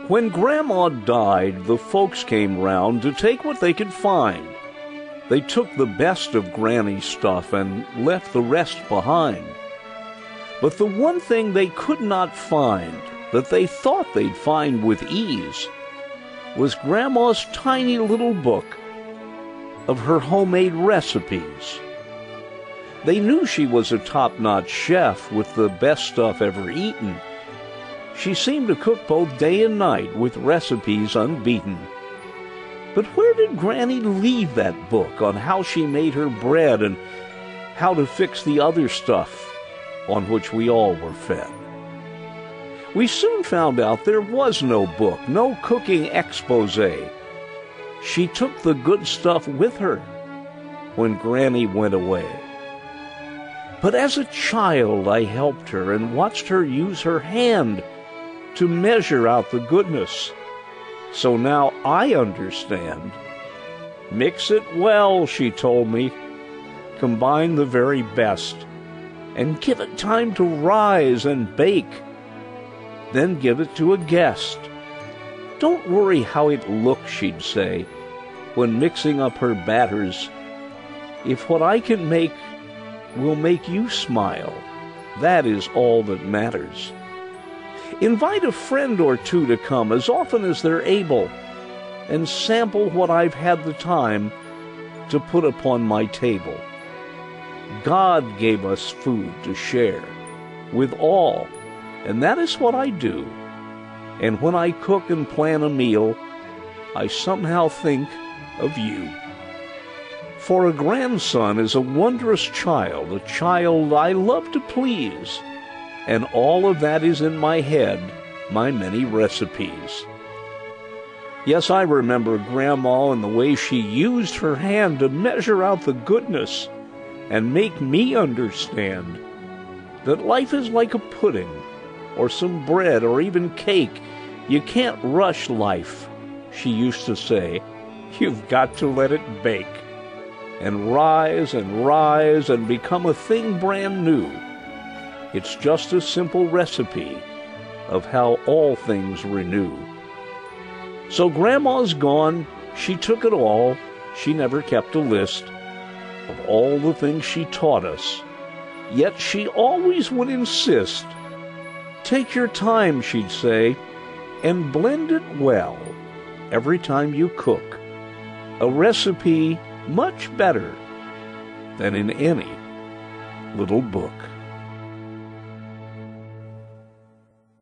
When Grandma died, the folks came round to take what they could find. They took the best of Granny's stuff and left the rest behind. But the one thing they could not find, that they thought they'd find with ease, was Grandma's tiny little book of her homemade recipes. They knew she was a top-notch chef with the best stuff ever eaten. She seemed to cook both day and night with recipes unbeaten. But where did Granny leave that book on how she made her bread and how to fix the other stuff on which we all were fed? We soon found out there was no book, no cooking exposé. She took the good stuff with her when Granny went away. But as a child, I helped her and watched her use her hand to measure out the goodness. So now I understand. Mix it well, she told me. Combine the very best and give it time to rise and bake. Then give it to a guest. Don't worry how it looks, she'd say, when mixing up her batters. If what I can make will make you smile, that is all that matters. Invite a friend or two to come as often as they're able, and sample what I've had the time to put upon my table. God gave us food to share with all, and that is what I do. And when I cook and plan a meal, I somehow think of you. For a grandson is a wondrous child, a child I love to please, and all of that is in my head, my many recipes. Yes, I remember Grandma and the way she used her hand to measure out the goodness and make me understand that life is like a pudding or some bread or even cake. You can't rush life, she used to say. You've got to let it bake and rise and become a thing brand new. It's just a simple recipe of how all things renew. So Grandma's gone. She took it all. She never kept a list of all the things she taught us. Yet she always would insist. Take your time, she'd say, and blend it well every time you cook. A recipe much better than in any little book.